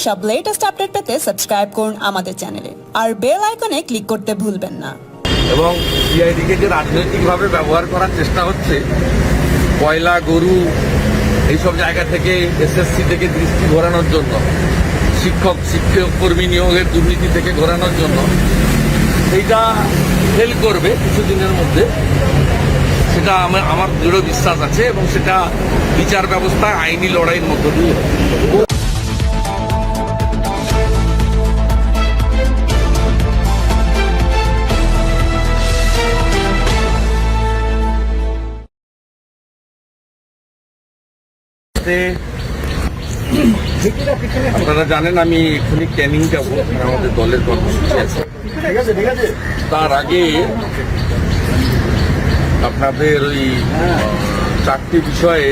সব latest update পেতে subscribe করুন আমাদের চ্যানেলে আর বেল আইকনে ক্লিক করতে ভুলবেন না। এবং সিআইডিকে যে রাজনৈতিকভাবে ব্যবহার করার চেষ্টা হচ্ছে, কয়লা, গরু এইসব জায়গা থেকে এসএসসি থেকে দৃষ্টি ঘোরানোর জন্য, শিক্ষক কর্মী নিয়োগের দুর্নীতি থেকে ঘোরানোর জন্য, এইটা ফেল করবে কিছুদিনের মধ্যে, সেটা আমার দৃঢ় বিশ্বাস আছে। এবং সেটা বিচার ব্যবস্থা আইনি লড়াইয়ের মধ্য দিয়ে আপনারা জানেন আমি এক্ষুনি ক্যানিং যাবো, আমাদের দলের কর্মসূচি আছে। তার আগে আপনাদের ওই 4টি বিষয়ে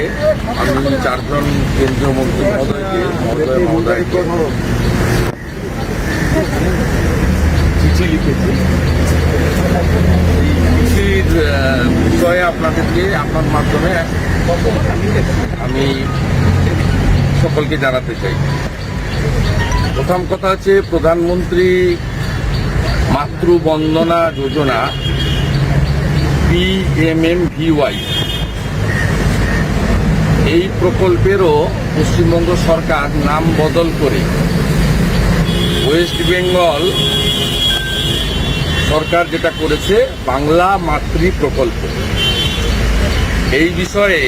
আমি 4 জন কেন্দ্রীয় মন্ত্রী মহোদয়কে চিঠি লিখেছি। চিঠির বিষয়ে আপনাদেরকে আপনার মাধ্যমে আমি সকলকে জানাতে চাই। প্রথম কথা হচ্ছে, প্রধানমন্ত্রী মাতৃবন্দনা যোজনা PMMVY এই প্রকল্পেরও পশ্চিমবঙ্গ সরকার নাম বদল করে ওয়েস্ট বেঙ্গল সরকার যেটা করেছে বাংলা মাতৃ প্রকল্প। এই বিষয়ে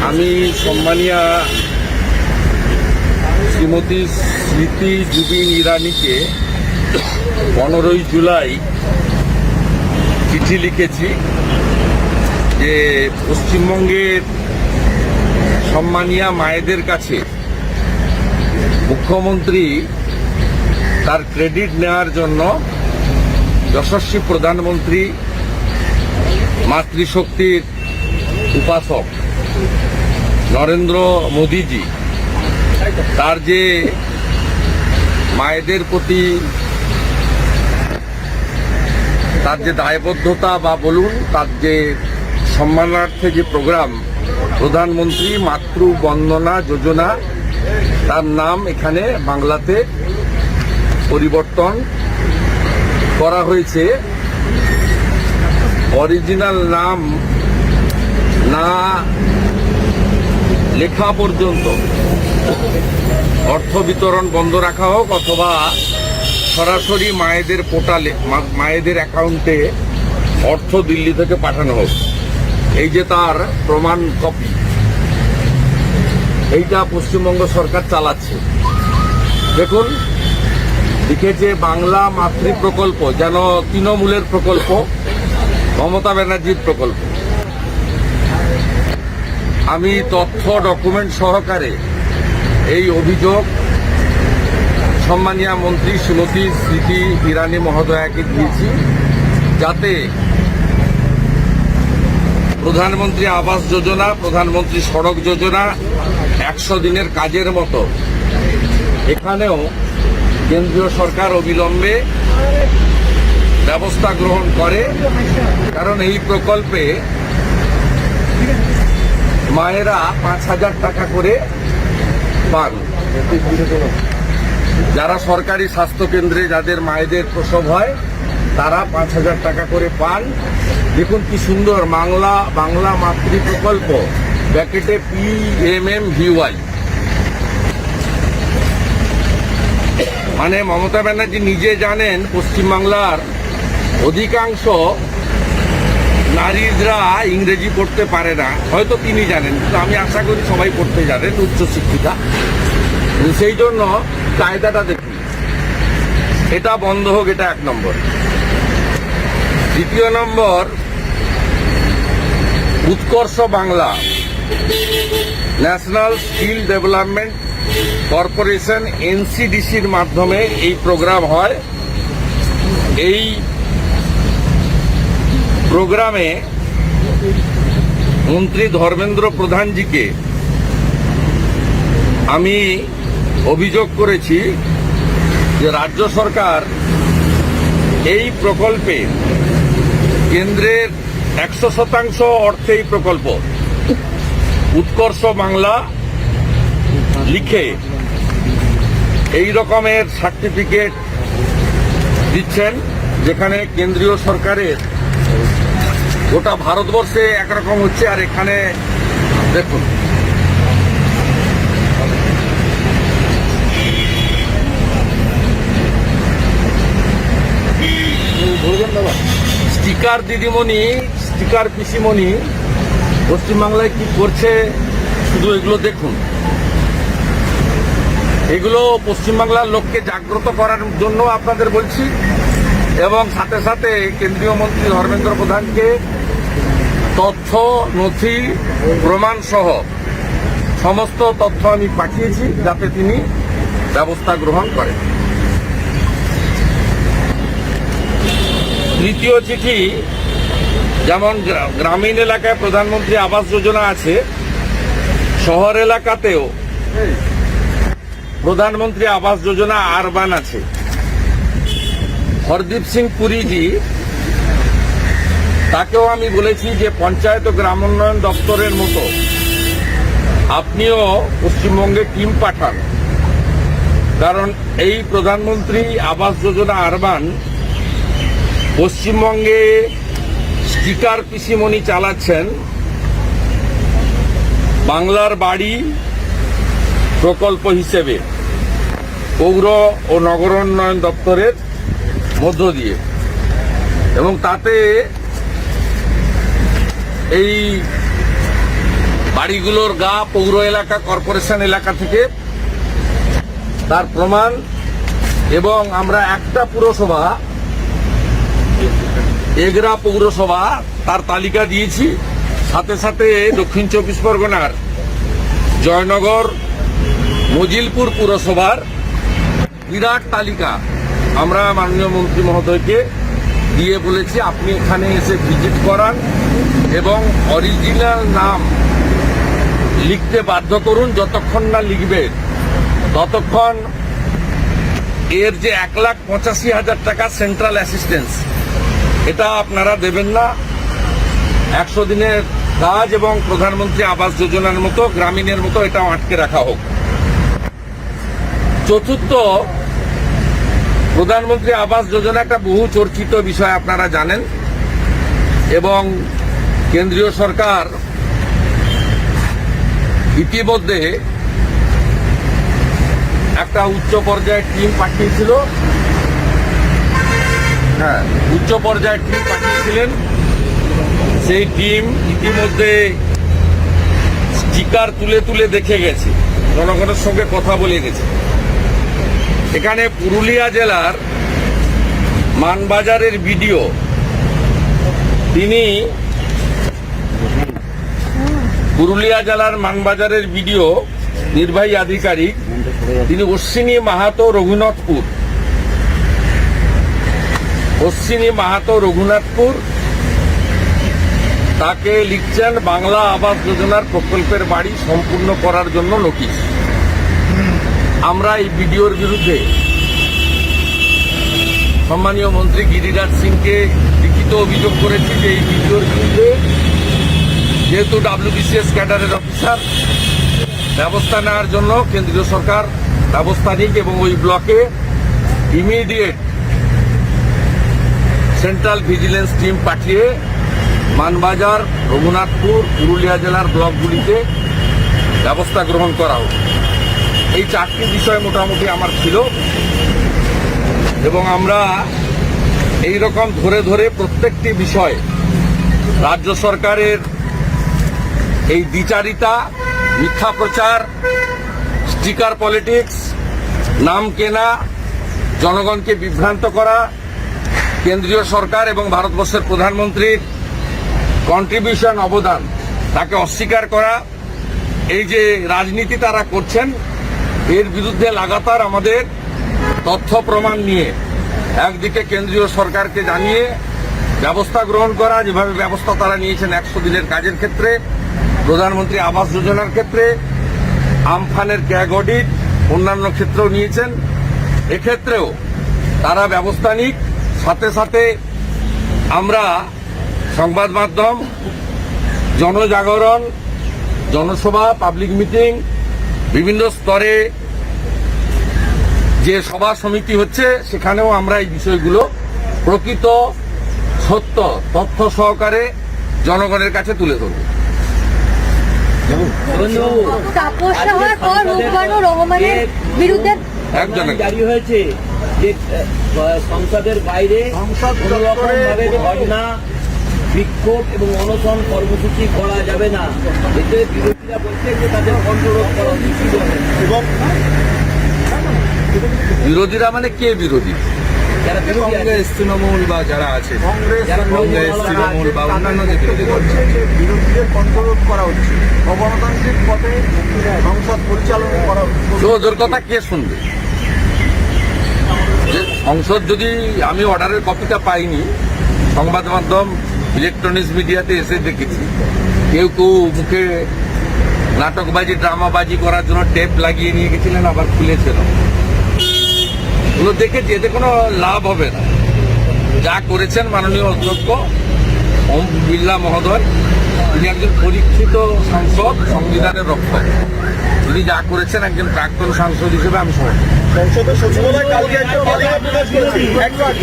আমি সম্মানীয়া শ্রীমতী স্মৃতি জুবিন ইরানিকে 15ই জুলাই চিঠি লিখেছি যে পশ্চিমবঙ্গের সম্মানীয়া মায়েদের কাছে মুখ্যমন্ত্রী তার ক্রেডিট নেওয়ার জন্য যশস্বী প্রধানমন্ত্রী মাতৃশক্তির উপাসক নরেন্দ্র মোদীজি তার যে মায়েদের প্রতি তার যে দায়বদ্ধতা বা বলুন তার যে সম্মানার্থে যে প্রোগ্রাম প্রধানমন্ত্রী মাতৃবন্দনা যোজনা, তার নাম এখানে বাংলাতে পরিবর্তন করা হয়েছে। অরিজিনাল নাম না লেখা পর্যন্ত অর্থ বিতরণ বন্ধ রাখা হোক, অথবা সরাসরি মায়েদের পোর্টালে মায়েদের অ্যাকাউন্টে অর্থ দিল্লি থেকে পাঠানো হোক। এই যে তার প্রমাণ কপি, এইটা পশ্চিমবঙ্গ সরকার চালাচ্ছে। দেখুন, লিখেছে বাংলা মাতৃ প্রকল্প, যেন তৃণমূলের প্রকল্প, মমতা ব্যানার্জির প্রকল্প। আমি তথ্য ডকুমেন্ট সহকারে এই অভিযোগ সম্মানীয় মন্ত্রী শ্রীমতী স্মৃতি ইরানি মহোদয়াকে দিয়েছি, যাতে প্রধানমন্ত্রী আবাস যোজনা, প্রধানমন্ত্রী সড়ক যোজনা, 100 দিনের কাজের মতো এখানেও কেন্দ্রীয় সরকার অবিলম্বে ব্যবস্থা গ্রহণ করে। কারণ এই প্রকল্পে মায়েরা 5,000 টাকা করে পান। যারা সরকারি স্বাস্থ্য কেন্দ্রে যাদের মায়েদের প্রসব হয় তারা 5,000 টাকা করে পান। দেখুন কি সুন্দর, বাংলা মাতৃ প্রকল্প ব্র্যাকেটে PMMVY। মানে মমতা ব্যানার্জি নিজে জানেন পশ্চিমবাংলার অধিকাংশ নারীরা ইংরেজি পড়তে পারে না, হয়তো তিনি জানেন, কিন্তু আমি আশা করি সবাই পড়তে জানেন, উচ্চশিক্ষিতা। সেই জন্য কায়দাটা দেখুন, এটা বন্ধ হোক, এটা 1 নম্বর। দ্বিতীয় নম্বর, Utkarsh Bangla national skill development corporation NCDC-র মাধ্যমে এই প্রোগ্রাম হয়। এই প্রোগ্রামে মন্ত্রী ধর্মেন্দ্র প্রধানজিকে আমি অভিযোগ করেছি যে রাজ্য সরকার এই প্রকল্পে কেন্দ্রের 100% অর্থে এই প্রকল্প উৎকর্ষ বাংলা লিখে এই রকমের সার্টিফিকেট দিচ্ছেন, যেখানে কেন্দ্রীয় সরকারের গোটা ভারতবর্ষে একরকম হচ্ছে, আর এখানে দেখুন স্টিকার দিদিমণি, স্টিকার পিসিমণি পশ্চিমবাংলায় কি করছে শুধু এগুলো দেখুন। এগুলো পশ্চিমবাংলার লোককে জাগ্রত করার জন্য আপনাদের বলছি, এবং সাথে সাথে কেন্দ্রীয় মন্ত্রী ধর্মেন্দ্র প্রধানকে তথ্য, নথি, প্রমাণ সহ সমস্ত তথ্য আমি পাঠিয়েছি, যাতে তিনি ব্যবস্থা গ্রহণ করেন। তৃতীয় চিঠি, যেমন গ্রামীণ এলাকায় প্রধানমন্ত্রী আবাস যোজনা আছে, শহর এলাকাতেও প্রধানমন্ত্রী আবাস যোজনা আরবান আছে। হরদীপ সিং পুরীজি, তাকেও আমি বলেছি যে পঞ্চায়েত ও গ্রাম উন্নয়ন দপ্তরের মতো আপনিও পশ্চিমবঙ্গে টিম পাঠান, কারণ এই প্রধানমন্ত্রী আবাস যোজনা আরবান পশ্চিমবঙ্গে স্টিকার পিসিমণি চালাচ্ছেন বাংলার বাড়ি প্রকল্প হিসেবে পৌর ও নগর উন্নয়ন দপ্তরের মধ্য দিয়ে, এবং তাতে এই বাড়িগুলোর গা পৌর এলাকা, কর্পোরেশন এলাকা থেকে তার প্রমাণ, এবং আমরা একটা পুরসভা, এগরা পৌরসভা, তার তালিকা দিয়েছি। সাথে সাথে দক্ষিণ চব্বিশ পরগনার জয়নগর, মজিলপুর পুরসভার বিরাট তালিকা আমরা মাননীয় মন্ত্রী মহোদয়কে দিয়ে বলেছি আপনি এখানে এসে ভিজিট করান এবং অরিজিনাল নাম লিখতে বাধ্য করুন। যতক্ষণ না লিখবে ততক্ষণ এর যে 1,85,000 টাকা সেন্ট্রাল অ্যাসিস্ট্যান্স, এটা আপনারা দেবেন না। 100 দিনের কাজ এবং প্রধানমন্ত্রী আবাস যোজনার মতো, গ্রামীণের মতো এটাও আটকে রাখা হোক। চতুর্থ, প্রধানমন্ত্রী আবাস যোজনা একটা বহু চর্চিত বিষয়, আপনারা জানেন, এবং কেন্দ্রীয় সরকার ইতিমধ্যে একটা উচ্চ পর্যায়ের টিম পাঠিয়েছিল। হ্যাঁ, উচ্চ পর্যায়ের টিম পাঠিয়েছিলেন। সেই টিম ইতিমধ্যে স্টিকার তুলে তুলে দেখে গেছে, জনগণের সঙ্গে কথা বলে গেছে। এখানে পুরুলিয়া জেলার মানবাজারের বিডিও, তিনি পুরুলিয়া জেলার মানবাজারের বিডিও নির্বাহী আধিকারিক, তিনি অশ্বিনী মাহাতো রঘুনাথপুর, তাকে লিখছেন বাংলা আবাস যোজনার প্রকল্পের বাড়ি সম্পূর্ণ করার জন্য নোটিশ। আমরা এই বিডিওর বিরুদ্ধে সম্মানীয় মন্ত্রী গিরিরাজ সিংকে লিখিত অভিযোগ করেছি যে এই বিডিওর বিরুদ্ধে, যেহেতু WBCS ক্যাডারের অফিসার, ব্যবস্থা নেওয়ার জন্য কেন্দ্রীয় সরকার ব্যবস্থা নিক এবং ওই ব্লকে ইমিডিয়েট সেন্ট্রাল ভিজিলেন্স টিম পাঠিয়ে মানবাজার, রঘুনাথপুর, পুরুলিয়া জেলার ব্লকগুলিতে ব্যবস্থা গ্রহণ করা হোক। এই 4টি বিষয় মোটামুটি আমার ছিল, এবং আমরা এই রকম ধরে ধরে প্রত্যেকটি বিষয় রাজ্য সরকারের এই দ্বিচারিতা, মিথ্যা প্রচার, স্টিকার পলিটিক্স, নাম কেনা, জনগণকে বিভ্রান্ত করা, কেন্দ্রীয় সরকার এবং ভারতবর্ষের প্রধানমন্ত্রীর কন্ট্রিবিউশন, অবদান, তাকে অস্বীকার করা, এই যে রাজনীতি তারা করছেন, এর বিরুদ্ধে লাগাতার আমাদের তথ্য প্রমাণ নিয়ে একদিকে কেন্দ্রীয় সরকারকে জানিয়ে ব্যবস্থা গ্রহণ করা, যেভাবে ব্যবস্থা তারা নিয়েছেন 100 দিনের কাজের ক্ষেত্রে, প্রধানমন্ত্রী আবাস যোজনার ক্ষেত্রে, আমফানের ক্যাগ অডিট, অন্যান্য ক্ষেত্রেও নিয়েছেন। এক্ষেত্রেও তারা ব্যবস্থা নিক। সাথে সাথে আমরা সংবাদ মাধ্যম, জনজাগরণ, জনসভা, পাবলিক মিটিং বিভিন্ন স্তরে যে সভা সমিতি হচ্ছে সেখানেও আমরা এই বিষয়গুলো প্রকৃত সত্য তথ্য সহকারে জনগণের কাছে তুলে ধরব। তাপস সাহার পর রূপবানুর রহমানের বিরুদ্ধে একজন জারি হয়েছে যে সংসদের বাইরে কোনো রকম ভাবে ধর্ণা, বিক্ষোভ এবং অনশন কর্মসূচি করা যাবে না। এতে বিরোধীরা বলছে যে তাদের কন্ট্রোল করা উচিত এবং বিরোধীরা মানে কে বিরোধী? যারা বিরোধী আছে, কংগ্রেস, তৃণমূল বা যারা আছে, যারা কংগ্রেস, তৃণমূল বা অন্যান্য যে বিরোধী দল আছে, বিরোধীদের কন্ট্রোল করা হচ্ছে, অগণতান্ত্রিক পথে সংসদ পরিচালনা করা তো ওদের কথা কে শুনবে? যে সংসদ যদি, আমি অর্ডারের কপিটা পাইনি, সংবাদ মাধ্যম ইলেকট্রনিক্স মিডিয়াতে এসে দেখেছি কেউ কেউ মুখে নাটকবাজি ড্রামাবাজি করার জন্য টেপ লাগিয়ে নিয়ে গেছিলেন, আবার খুলেছেন। ওগুলো দেখেছি, এতে কোনো লাভ হবে না। যা করেছেন মাননীয় অধ্যক্ষ ওম বিড়লা মহোদয়, তিনি একজন পরীক্ষিত সাংসদ, সংবিধানের রক্ষক। তিনি যা করেছেন একজন প্রাক্তন সাংসদ হিসেবে আমি সমর্থন। সংসদের সচিবালয় কালকে একটা তালিকা প্রকাশ করেছে।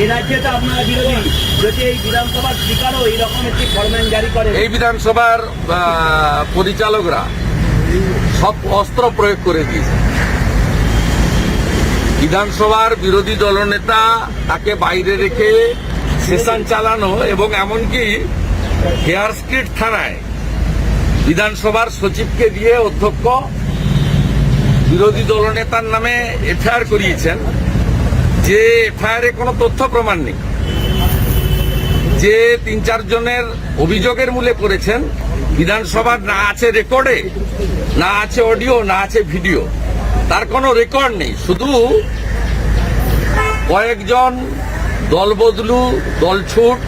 এই রাজ্যে তো আপনারা বিরোধী, যদি এই বিধানসভার স্পিকারও এইরকম একটি ফরম্যান জারি করে, এই বিধানসভার পরিচালকরা সব অস্ত্র প্রয়োগ করে দিয়েছে। বিধানসভার বিরোধী দলনেতা তাকে বাইরে রেখে সেশন চালানো এবং এমনকি হেয়ার স্ট্রিট থানায় বিধানসভার সচিবকে দিয়ে অধ্যক্ষ বিরোধী দলনেতার নামে এফআইআর করিয়েছেন, যে এফআইআরে কোনো তথ্য প্রমাণ নেই, যে ৩-৪ জনের অভিযোগের মূলে করেছেন। বিধানসভার না আছে রেকর্ডে, না আছে অডিও, না আছে ভিডিও, তার কোনো রেকর্ড নেই। শুধু কয়েকজন দলবদলু, দলছুট,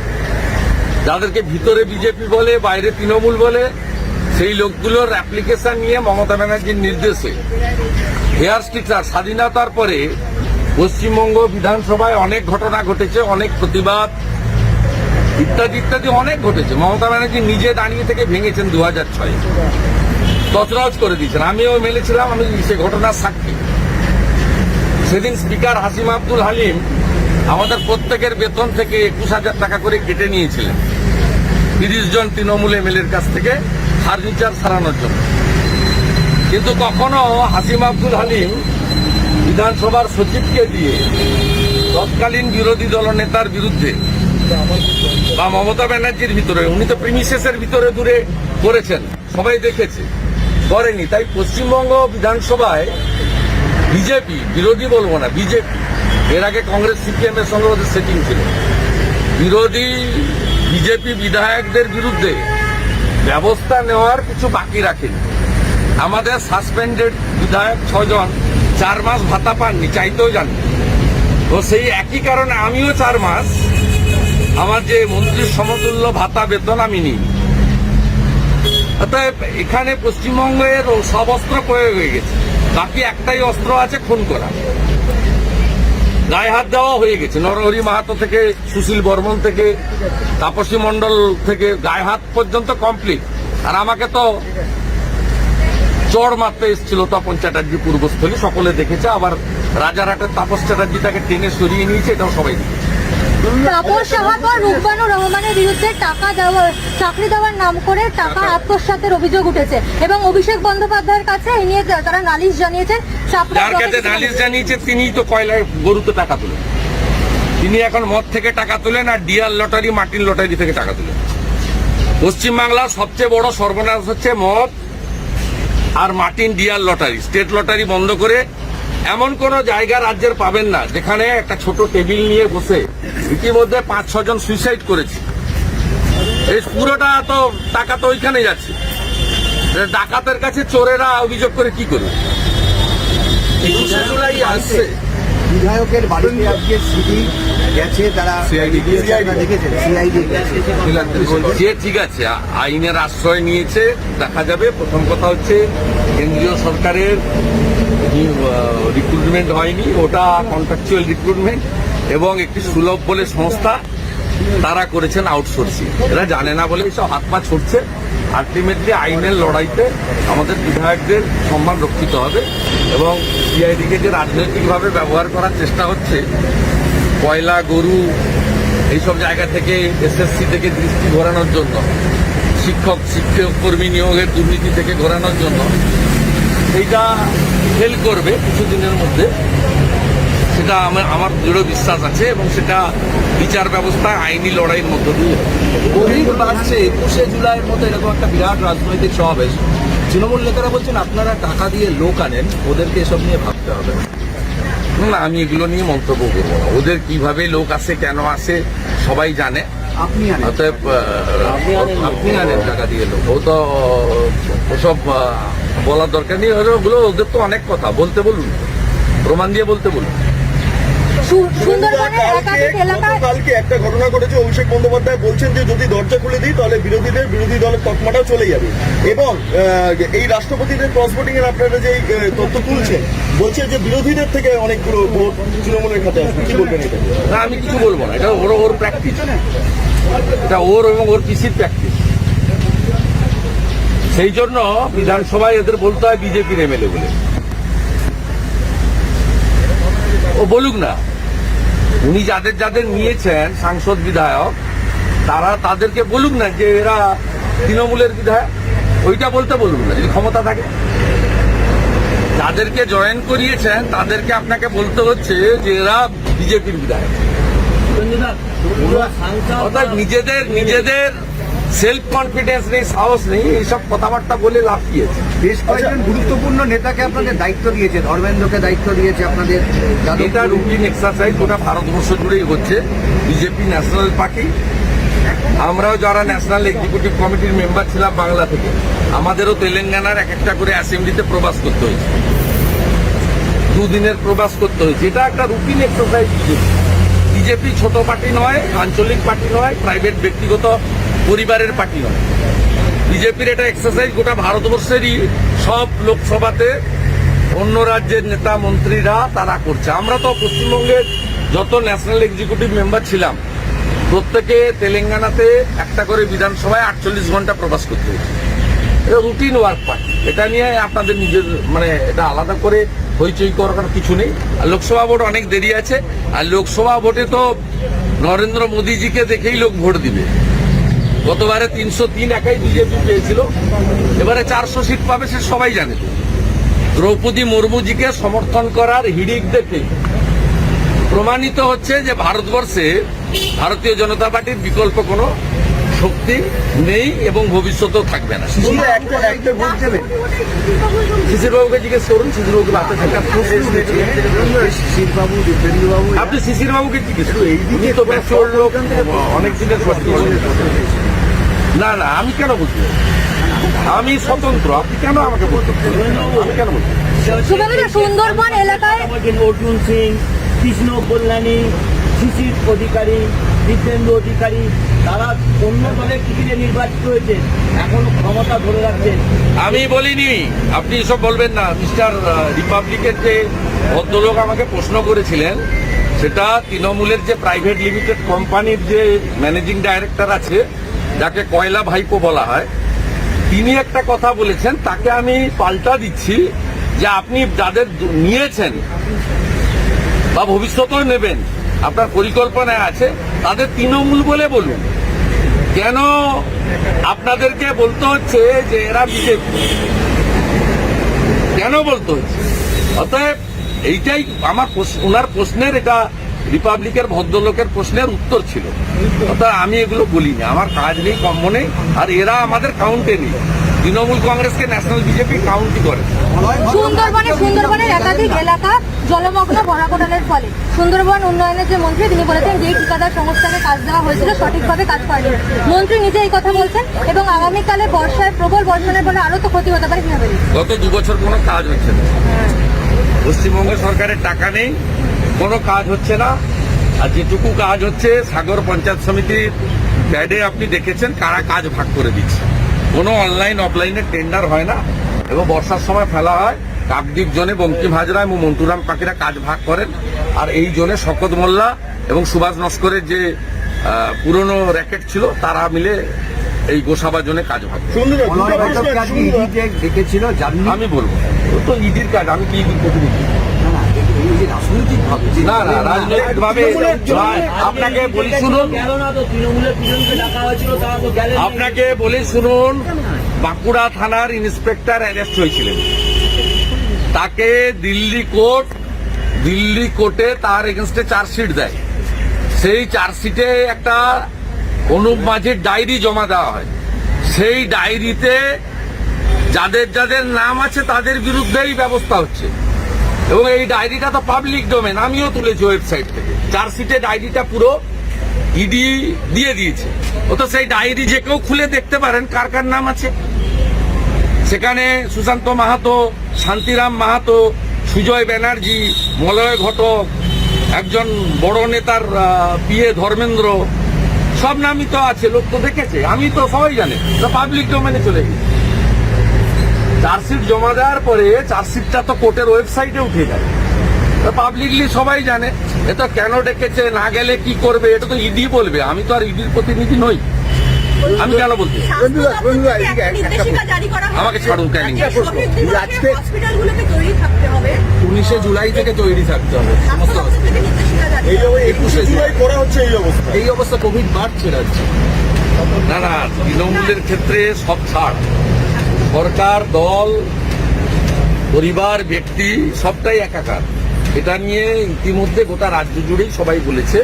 যাদেরকে ভিতরে বিজেপি বলে বাইরে তৃণমূল বলে, সেই লোকগুলোর অ্যাপ্লিকেশন নিয়ে মমতা ব্যানার্জির নির্দেশে হেয়ার স্টিকার। স্বাধীনতার পরে পশ্চিমবঙ্গ বিধানসভায় অনেক ঘটনা ঘটেছে, অনেক প্রতিবাদ ইত্যাদি ইত্যাদি অনেক ঘটেছে। মমতা ব্যানার্জি নিজে দাঁড়িয়ে থেকে ভেঙেছেন 2006, তছনছ করে দিয়েছেন। আমিও মেলেছিলাম, আমি সে ঘটনার সাক্ষী। সেদিন স্পিকার হাসিম আব্দুল হালিম আমাদের প্রত্যেকের বেতন থেকে 21,000 টাকা করে কেটে নিয়েছিলেন 30 জন তৃণমূল এমএলএর কাছ থেকে ফার্নিচার সারানোর জন্য। কিন্তু কখনো হাসিম আব্দুল হালিম বিধানসভার সচিবকে দিয়ে তৎকালীন বিরোধী দলনেতার বিরুদ্ধে বা মমতা ব্যানার্জির ভিতরে, উনি তো প্রিমিসেসের ভিতরে দূরে করেছেন, সবাই দেখেছে, করেনি। তাই পশ্চিমবঙ্গ বিধানসভায় বিজেপি, বিরোধী বলবো না, বিজেপি, এর আগে কংগ্রেস সিপিএম এর সঙ্গে ওদের সেটিং ছিল, বিরোধী বিজেপি বিধায়কদের বিরুদ্ধে ব্যবস্থা নেওয়ার কিছু বাকি রাখেনি। আমাদের সাসপেন্ডেড বিধায়ক 6 জন 4 মাস ভাতা পাননি, চাইতেও জানি। তো সেই একই কারণে আমিও 4 মাস আমার যে মন্ত্রীর সমতুল্য ভাতা বেতন আমি নিই। অতএব এখানে পশ্চিমবঙ্গের সব অস্ত্র প্রয়োগ হয়ে গেছে, বাকি একটাই অস্ত্র আছে, খুন করা। গায়ে হাত দেওয়া হয়ে গেছে, নরহরি মাহাতো থেকে সুশীল বর্মন থেকে তাপসী মণ্ডল থেকে গায়ে হাত পর্যন্ত কমপ্লিট। আর আমাকে তো চড় মারতে এসেছিল তপন চ্যাটার্জি পূর্বস্থলী, সকলে দেখেছে। আবার রাজারহাটের তাপস চ্যাটার্জি তাকে টেনে সরিয়ে নিয়েছে, এটাও সবাই দেখেছে। তাপস সাহার পর রূপবানুর রহমানের বিরুদ্ধে চাকরি দেওয়ার নাম করে টাকা আত্মসাতের অভিযোগ উঠেছে এবং অভিষেক বন্দ্যোপাধ্যায়ের কাছে এই নিয়ে তারা নালিশ জানিয়েছেন। যার কাছে নালিশ জানিয়েছে তিনিই তো কয়লায় গরুতে টাকা তোলেন, তিনি এখন মদ থেকে টাকা তোলেন আর ডিয়ার লটারি, মার্টিন লটারি থেকে টাকা তোলেন। পশ্চিমবাংলার সবচেয়ে বড় সর্বনাশ হচ্ছে মদ আর Martin dear lottery. State lottery বন্ধ করে এমন কোন জায়গা রাজ্যের পাবেন না যেখানে একটা ছোট টেবিল নিয়ে বসে ইতিমধ্যে 5-6 জন সুইসাইড করেছে। এই পুরোটা তো টাকা তো ওইখানে যাচ্ছে। ডাকাতের কাছে চোরেরা অভিযোগ করে কি করবে? 21শে জুলাই আসছে, বিধায়কের বাড়িতে আজকে সিডি গেছে, তারা CID গিয়েছে। দেখেছেন, সিআইডি গেছে। যে ঠিক আছে, আইনের আশ্রয় নিয়েছে, দেখা যাবে। প্রথম কথা হচ্ছে কেন্দ্রীয় সরকারের রিক্রুটমেন্ট হয়নি, ওটা কন্ট্রাকচুয়াল রিক্রুটমেন্ট, এবং একটি সুলভ বলে সংস্থা, তারা করেছেন আউটসোর্সিং। এরা জানে না বলে সব হাত পা ছুটছে। আলটিমেটলি আইনের লড়াইতে আমাদের বিধায়কদের সম্মান রক্ষিত হবে এবং সিআইডিকে যে রাজনৈতিকভাবে ব্যবহার করার চেষ্টা হচ্ছে, কয়লা গরু এইসব জায়গা থেকে এসএসসি থেকে দৃষ্টি ঘোরানোর জন্য, শিক্ষক কর্মী নিয়োগের দুর্নীতি থেকে ঘোরানোর জন্য, সেইটা ফেল করবে কিছুদিনের মধ্যে, সেটা আমার দৃঢ় বিশ্বাস আছে এবং সেটা বিচার ব্যবস্থা আইনি লড়াইয়ের মধ্য দিয়ে হবে। কোভিড বাড়ছে, 21শে জুলাইয়ের মতো এরকম একটা বিরাট রাজনৈতিক সমাবেশ, তৃণমূল নেতারা বলছেন আপনারা টাকা দিয়ে লোক আনেন, ওদেরকে এসব নিয়ে ভাবতে হবে। না, আমি এগুলো নিয়ে মন্তব্য করবো না। ওদের কিভাবে লোক আসে, কেন আসে সবাই জানে। আপনি আনেন অতএব আপনি আনেন টাকা দিয়ে লোক। ও তো ওসব বলার দরকার নেই। ওগুলো ওদের তো অনেক কথা বলতে বলুন, প্রমাণ দিয়ে বলতে বলুন। সুন্দরবনের একাধিক এলাকায় কালকে একটা ঘটনা ঘটেছে, অভিষেক বন্দ্যোপাধ্যায় বলছেন যে যদি দরজা খুলে দিই তাহলে বিরোধী দলের তকমাটাও চলে যাবে, এবং এই রাষ্ট্রপতিদের ক্রস ভোটিং এর আপনারা যে তথ্য তুলছেন, বলছেন যে বিরোধীদের থেকে অনেকগুলো ভোট তৃণমূলের খাতে আসবে, কি বলবেন এটা? না, আমি কিছু বলবো না। এটা ওর প্র্যাকটিস, এটা ওর এবং ওর পিসির প্র্যাকটিস। সেই জন্য বিধানসভায় এদের বলতে হয় বিজেপির এমএলএ বলে। ও বলুক না, উনি যাদের যাদের নিয়েছেন সাংসদ বিধায়ক, তাদেরকে বলুক না যে এরা তৃণমূলের বিধায়ক। ওইটা বলতে বলুন না, যদি ক্ষমতা থাকে। যাদেরকে জয়েন করিয়েছেন তাদেরকে আপনাকে বলতে হচ্ছে যে এরা বিজেপির বিধায়ক। অর্থাৎ নিজেদের সেলফ কনফিডেন্স নেই, সাহস নেই, এইসব কথাবার্তা বলে লাভ কি আছে? বেশ কয়েকজন গুরুত্বপূর্ণ নেতাকে আপনাদের দায়িত্ব দিয়েছে, ধর্মেন্দ্রকে দায়িত্ব দিয়েছে আপনাদের। এটা রুটিন এক্সারসাইজ গোটা ভারতবর্ষ জুড়েই হচ্ছে। বিজেপি ন্যাশনাল পার্টি, আমরাও যারা ন্যাশনাল এক্সিকিউটিভ কমিটির মেম্বার ছিলাম বাংলা থেকে, আমাদেরও তেলেঙ্গানার একটা করে অ্যাসেম্বলিতে প্রবাস করতে হয়েছে, দুদিনের প্রবাস করতে হয়েছে। এটা একটা রুটিন এক্সারসাইজ। বিজেপি ছোট পার্টি নয়, আঞ্চলিক পার্টি নয়, প্রাইভেট ব্যক্তিগত পরিবারের পার্টি নয়। বিজেপির এটা এক্সারসাইজ গোটা ভারতবর্ষেরই সব লোকসভাতে অন্য রাজ্যের নেতা মন্ত্রীরা তারা করছে। আমরা তো পশ্চিমবঙ্গের যত ন্যাশনাল এক্সিকিউটিভ মেম্বার ছিলাম, প্রত্যেকে তেলেঙ্গানাতে একটা করে বিধানসভায় 48 ঘন্টা প্রবাস করতে হয়েছে। এটা রুটিন ওয়ার্ক পার্টি। এটা নিয়ে আপনাদের নিজের এটা আলাদা করে হইচই করার কিছু নেই। আর লোকসভা ভোট অনেক দেরি আছে। আর লোকসভা ভোটে তো নরেন্দ্র মোদীজিকে দেখেই লোক ভোট দিবে। গতবারে 303 একাই বিজেপি পেয়েছিল, এবারে 400 সিট পাবে, সে সবাই জানে। দ্রৌপদী মুর্মুজিকে সমর্থন করার হিড়িক দেখে প্রমাণিত হচ্ছে যে ভারতবর্ষে ভারতীয় জনতা পার্টির বিকল্প কোনো শক্তি নেই এবং ভবিষ্যতেও থাকবে না। একটা ভোট দেবেন শিশিরবাবুকে জিজ্ঞেস করুন, শিশিরবাবুকে বাতে থাকা শিশিরবাবু, দীপেন্দ্রবাবু। আপনি শিশিরবাবুকে জিজ্ঞেস করুন, উনি তো ম্যাচিওর লোক, অনেক দিনের না, আমি কেন বলছি? আমি স্বতন্ত্র, আপনি কেন আমাকে বলতে? আমি কেন বলছি? সুন্দরবন এলাকায় অর্জুন সিং, কৃষ্ণ কল্যাণী, শিশির অধিকারী, দীপেন্দ্র অধিকারী, তারা অন্য দলের টিকিটে নির্বাচিত হয়েছে, এখনো ক্ষমতা ধরে রাখছেন। আমি বলিনি, আপনি এসব বলবেন না। মিস্টার রিপাবলিকের যে ভদ্রলোক আমাকে প্রশ্ন করেছিলেন, সেটা তৃণমূলের যে প্রাইভেট লিমিটেড কোম্পানির যে ম্যানেজিং ডাইরেক্টর আছে, যাকে কয়লা ভাইপো বলা হয়, তিনি একটা কথা বলেছেন, তাকে আমি পাল্টা দিচ্ছি যে আপনি যাদের নিয়েছেন বা ভবিষ্যতেও নেবেন, আপনার পরিকল্পনায় আছে, তাদের তৃণমূল বলে বলুন। কেন আপনাদেরকে বলতে হচ্ছে যে এরা বিজেপি? কেন বলতে হচ্ছে? অতএব এইটাই আমার ওনার প্রশ্নের, এটা রিপাবলিকের ভদ্রলোকের প্রশ্নের উত্তর ছিল। অর্থাৎ আমি এগুলো বলিনি, আমার কাজ নেই, কম্ম নেই। আর এরা আমাদের কাউন্টে নেই। তৃণমূল কংগ্রেসকে ন্যাশনাল বিজেপি কাউন্টই করে। সুন্দরবনের একাধিক এলাকা জলমগ্ন ভরাকোটালের ফলে সুন্দরবন উন্নয়নের যে মন্ত্রী, তিনি বলেছেন যে ঠিকাদার সংস্থাকে কাজ দেওয়া হয়েছিল সঠিকভাবে কাজ করেনি। মন্ত্রী নিজে এই কথা বলছেন এবং আগামীকালে বর্ষায় প্রবল বর্ষণের ফলে আরো তো ক্ষতি হতে পারে। কিভাবে? গত 2 বছর কোনো কাজ হচ্ছে না। পশ্চিমবঙ্গ সরকারের টাকা নেই, কোনো কাজ হচ্ছে না। আর যেটুকু কাজ হচ্ছে, সাগর পঞ্চায়েত সমিতির প্যাডে আপনি দেখেছেন কারা কাজ ভাগ করে দিচ্ছে। কোনো অনলাইন অফলাইনে টেন্ডার হয় না এবং বর্ষার সময় ফেলা হয়। কাকদ্বীপ জোনে বঙ্কিম হাজরা এবং মন্টুরাম পাখিরা কাজ ভাগ করেন। আর এই জোনে শকত মোল্লা এবং সুভাষ নস্করের যে পুরনো র্যাকেট ছিল, তারা মিলে এই গোসাবাজনে কাজ হবে। সুন্দর দুটো প্রশ্ন আছে, সুন্দর। দেখেছিল জাননি আমি বলবো ও তো ইডির কাজ, আমি কি ইডির প্রতিনিধি? রাজনৈতিক ভাবে না না, রাজনৈতিক ভাবে আপনাকে বলি শুনুন, গেল না তো তৃণমূলের দুজনকে ডাকা হয়েছিল, তারা তো গেলেন না। আপনাকে বলি শুনুন, বাঁকুড়া থানার ইন্সপেক্টর অ্যারেস্ট হয়েছিলেন, তাকে দিল্লি কোর্টে তার এগেনস্টে চার্জশিট দেয়। সেই চার্জশিটে একটা অনুপ মাঝির ডায়েরি জমা দেওয়া হয়। সেই ডায়েরিতে যাদের যাদের নাম আছে তাদের বিরুদ্ধেই ব্যবস্থা হচ্ছে, এবং এই ডায়েরিটা তো পাবলিক ডোমেন, আমিও তুলেছি ওয়েবসাইট থেকে। চার্জশিটে ডায়েরিটা পুরো ইডি দিয়ে দিয়েছে, ও তো সেই ডায়েরি যে কেউ খুলে দেখতে পারেন কার কার নাম আছে। সেখানে সুশান্ত মাহাতো, শান্তিরাম মাহাতো, সুজয় ব্যানার্জি, মলয় ঘটক, একজন বড় নেতার পিএ ধর্মেন্দ্র, সব নামই তো আছে, লোক তো দেখেছে, আমি তো সবাই জানে, পাবলিক ডোমেনে চলে গেছে। চার্জশিট জমা দেওয়ার পরে চার্জশিটটা তো কোর্টের ওয়েবসাইটে উঠে যায়, পাবলিকলি সবাই জানে। এটা কেন ডেকেছে, না গেলে কি করবে, এটা তো ইডি বলবে, আমি তো আর ইডির প্রতিনিধি নই, আমি কেন বলতে? আমাকে ছাড়ুন, ক্যানিং। উনিশে জুলাই থেকে তৈরি থাকতে হবে সমস্ত এইভাবে 21শে জুলাই করা হচ্ছে এই অবস্থা। এই অবস্থা কোভিড বাড়ছে রাজ্যে। না না, তৃণমূলের ক্ষেত্রে সব ছাড়, সরকার, দল, পরিবার, ব্যক্তি সবটাই একাকার। এটা নিয়ে ইতিমধ্যে গোটা রাজ্য জুড়েই সবাই বলেছে।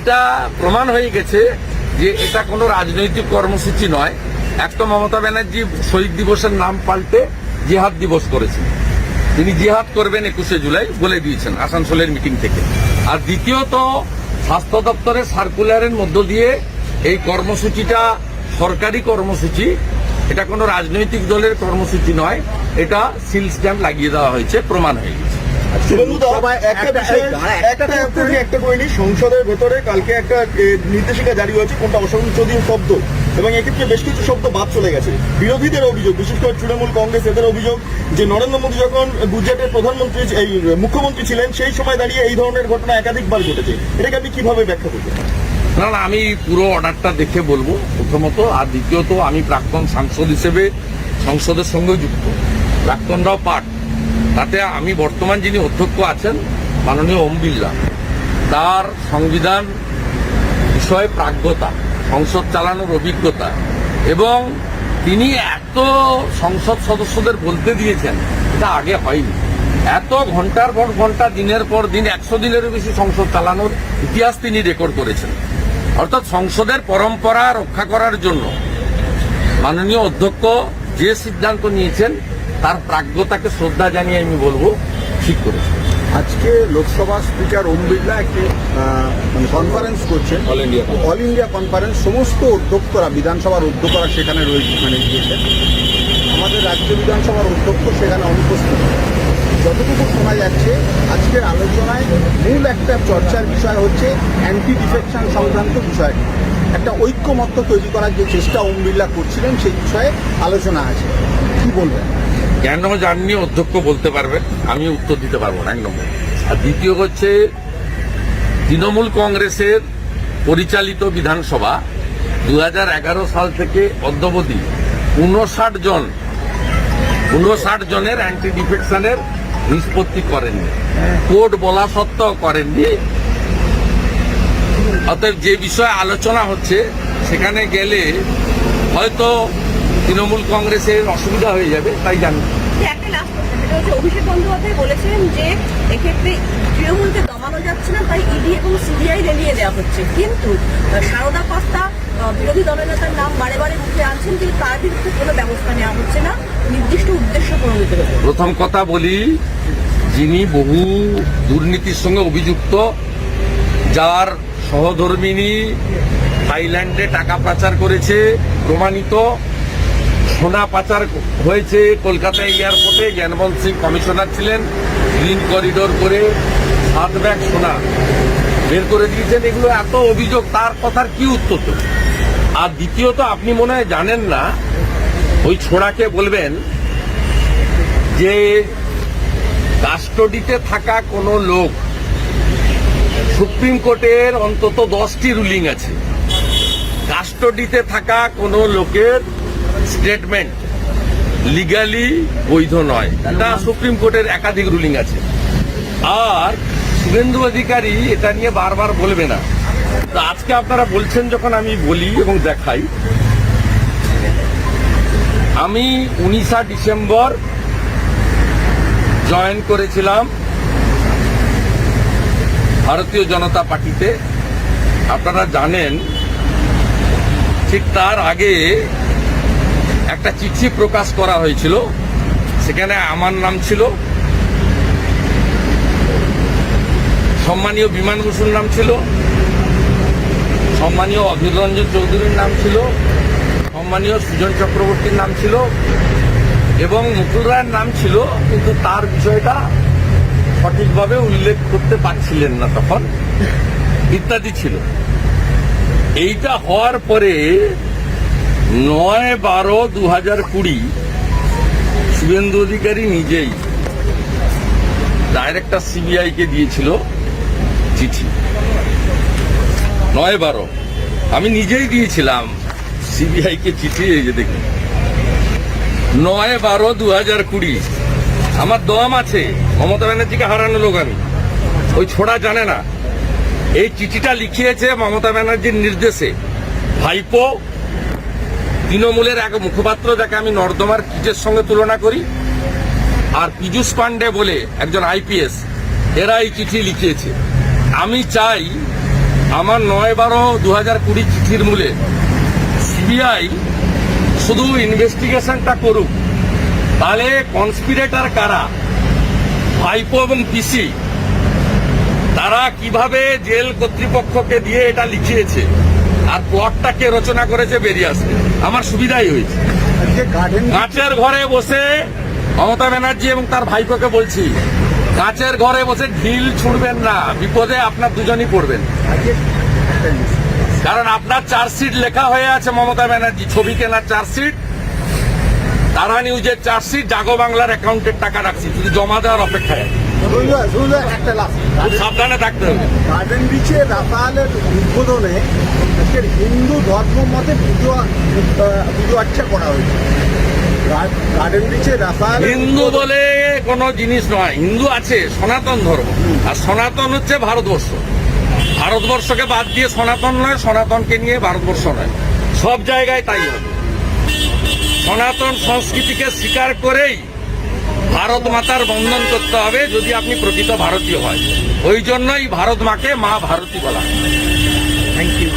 এটা প্রমাণ হয়ে গেছে যে এটা কোনো রাজনৈতিক কর্মসূচি নয়। এক তো মমতা ব্যানার্জি শহীদ দিবসের নাম পাল্টে জিহাদ দিবস করেছেন, তিনি জিহাদ করবেন 21শে জুলাই বলে দিয়েছেন আসানসোলের মিটিং থেকে। আর দ্বিতীয়ত, স্বাস্থ্য দপ্তরের সার্কুলারের মধ্য দিয়ে এই কর্মসূচিটা সরকারি কর্মসূচি, এটা কোনো রাজনৈতিক দলের কর্মসূচি নয়, এটা সিল স্ট্যাম্প লাগিয়ে দেওয়া হয়েছে, প্রমাণ হয়ে গেছে। শুভেন্দুদা, একটা করে নিই, সংসদের ভেতরে কালকে একটা নির্দেশিকা জারি হয়েছে, কোনটা অসংসদীয় শব্দ, এবং এক্ষেত্রে বেশ কিছু শব্দ বাদ চলে গেছে। বিরোধীদের অভিযোগ, বিশেষ করে তৃণমূল কংগ্রেস, এদের অভিযোগ যে নরেন্দ্র মোদী যখন গুজরাটের প্রধানমন্ত্রী, এই মুখ্যমন্ত্রী ছিলেন, সেই সময় দাঁড়িয়ে এই ধরনের ঘটনা একাধিকবার ঘটেছে। এটাকে আপনি কিভাবে ব্যাখ্যা করবেন? না না, আমি পুরো অর্ডারটা দেখে বলবো প্রথমত। আর দ্বিতীয়ত, আমি প্রাক্তন সাংসদ হিসেবে সংসদের সঙ্গে যুক্ত, প্রাক্তনরাও পাঠ। তাতে আমি বর্তমান যিনি অধ্যক্ষ আছেন মাননীয় ওম বিড়লা, তার সংবিধান বিষয়ে প্রাজ্ঞতা, সংসদ চালানোর অভিজ্ঞতা, এবং তিনি এত সংসদ সদস্যদের বলতে দিয়েছেন, এটা আগে হয়নি। এত ঘন্টার পর ঘন্টা, দিনের পর দিন, 100 দিনেরও বেশি সংসদ চালানোর ইতিহাস তিনি রেকর্ড করেছেন। অর্থাৎ সংসদের পরম্পরা রক্ষা করার জন্য মাননীয় অধ্যক্ষ যে সিদ্ধান্ত নিয়েছেন, তার প্রাজ্ঞতাকে শ্রদ্ধা জানিয়ে আমি বলবো ঠিক করেছেন। আজকে লোকসভা স্পিকার ওম বিড়লা একটি কনফারেন্স করছেন, অল ইন্ডিয়া কনফারেন্স। সমস্ত অধ্যক্ষরা, বিধানসভার অধ্যক্ষরা সেখানে গিয়েছেন। আমাদের রাজ্য বিধানসভার অধ্যক্ষ সেখানে অনুপস্থিত। যতটুকু শোনা যাচ্ছে, আজকের আলোচনায় মূল একটা চর্চার বিষয় হচ্ছে অ্যান্টি ডিফেকশন সংক্রান্ত বিষয়। একটা ঐক্যমত্য তৈরি করার যে চেষ্টা ওম বিড়লা করছিলেন, সেই বিষয়ে আলোচনা আছে। কি বলবেন? কেন জাননি অধ্যক্ষ বলতে পারবেন, আমি উত্তর দিতে পারবো না, এক নম্বর। আর দ্বিতীয় হচ্ছে, তৃণমূল কংগ্রেসের পরিচালিত বিধানসভা 2011 সাল থেকে অদ্যাবধি 59 জনের অ্যান্টি ডিফেকশনের নিষ্পত্তি করেননি, কোর্ট বলা সত্ত্বেও করেননি। অতএব যে বিষয়ে আলোচনা হচ্ছে সেখানে গেলে হয়তো তৃণমূল কংগ্রেসের অসুবিধা হয়ে যাবে, তাই জানি। একটা লাস্ট প্রশ্ন, সেটা হচ্ছে অভিষেক বন্দ্যোপাধ্যায় বলেছেন যে এক্ষেত্রে তৃণমূলকে দমানো যাচ্ছে না, তাই ইডি এবং সিবিআই লেলিয়ে দেওয়া হচ্ছে। কিন্তু সারদা কর্তা বিরোধী দলনেতার নাম বারে বারে মুখে আনছেন, কিন্তু তার বিরুদ্ধে কোনো ব্যবস্থা নেওয়া হচ্ছে না নির্দিষ্ট উদ্দেশ্য প্রণোদিত। প্রথম কথা বলি, যিনি বহু দুর্নীতির সঙ্গে অভিযুক্ত, যার সহধর্মিনী থাইল্যান্ডে টাকা পাচার করেছে প্রমাণিত, সোনা পাচার হয়েছে কলকাতা এয়ারপোর্টে, জ্ঞানবন্ত সিং কমিশনার ছিলেন, গ্রিন করিডোর করে 7 ব্যাগ সোনা বের করে দিয়েছেন, এগুলো এত অভিযোগ, তার কথার কি উত্তর তো? আর দ্বিতীয়ত, আপনি মনে হয় জানেন না, ওই ছোড়াকে বলবেন যে কাস্টডিতে থাকা কোনো লোক, সুপ্রিম কোর্টের অন্তত 10টি রুলিং আছে, কাস্টডিতে থাকা কোনো লোকের স্টেটমেন্ট লিগালি বৈধ নয়। এটা সুপ্রিম কোর্টের একাধিক রুলিং আছে। আর শুভেন্দু অধিকারী এটা নিয়ে বারবার বলবে না। তো আজকে আপনারা বলছেন যখন আমি বলি এবং দেখাই, আমি 19 ডিসেম্বর জয়েন করেছিলাম ভারতীয় জনতা পার্টিতে। আপনারা জানেন ঠিক তার আগে একটা চিঠি প্রকাশ করা হয়েছিল, সেখানে আমার নাম ছিল, সম্মানীয় বিমান বসুর নাম ছিল, সম্মানীয় অধীর রঞ্জন চৌধুরীর নাম ছিল, সম্মানীয় সুজন চক্রবর্তীর নাম ছিল এবং মুকুল রায়ের নাম ছিল, কিন্তু তার বিষয়টা সঠিকভাবে উল্লেখ করতে পারছিলেন না তখন, ইত্যাদি ছিল। এইটা হওয়ার পরে 9/12/2020 শুভেন্দু অধিকারী নিজেই ডাইরেক্টর সিবিআই কে দিয়েছিল চিঠি। 9/12 আমি নিজেই দিয়েছিলাম সিবিআই কে চিঠি। এই যে দেখুন, 9/12/2020। আমার দম আছে, মমতা ব্যানার্জিকে হারানো লোক আমি, ওই ছোড়া জানে না। এই চিঠিটা লিখিয়েছে মমতা ব্যানার্জির নির্দেশে ভাইপো, তৃণমূলের এক মুখপাত্র যাকে আমি নর্দমার কিটের সঙ্গে তুলনা করি, আর পীযূষ পান্ডে বলে একজন আইপিএস, এরা এই চিঠি লিখিয়েছে। আমি চাই আমার 9/12/2020 চিঠির মূলে সিবিআই শুধু ইনভেস্টিগেশনটা করুক, তাহলে কনস্পিরেটর কারা, ভাইপো এবং পিসি, তারা কিভাবে জেল কর্তৃপক্ষকে দিয়ে এটা লিখিয়েছে আর প্লটটা কে রচনা করেছে বেরিয়ে আসবে। আমার সুবিধাই হয়েছে। কাঁচের ঘরে বসে মমতা ব্যানার্জি এবং তার ভাইপোকে বলছি, কাঁচের ঘরে বসে ঢিল ছুড়বেন না, বিপদে আপনার দুজনই পড়বেন। কারণ আপনার চার্জশিট লেখা হয়ে আছে, মমতা ব্যানার্জি ছবি কেনার চার্জশিট, তারা নিউজের চার্জশিট, জাগো বাংলার অ্যাকাউন্টের টাকা রাখছি, শুধু জমা দেওয়ার অপেক্ষায়। একটা লাস্ট খুব সাবধানে থাকতে হবে। গার্ডেন রিচে রাফালের উদ্বোধনে আজকের হিন্দু ধর্ম মতে পুজো আর্চা করা হয়েছে। গার্ডেন রিচে রাফাল হিন্দু বলে কোনো জিনিস নয়, হিন্দু আছে সনাতন ধর্ম, আর সনাতন হচ্ছে ভারতবর্ষ। ভারতবর্ষকে বাদ দিয়ে সনাতন নয়, সনাতনকে নিয়ে ভারতবর্ষ নয়, সব জায়গায় তাই হবে। সনাতন সংস্কৃতিকে স্বীকার করেই ভারত মাতার বন্ধন করতে হবে যদি আপনি প্রকৃত ভারতীয় হয়। ওই জন্যই ভারত মাকে মা ভারতী বলা হয়। Thank you.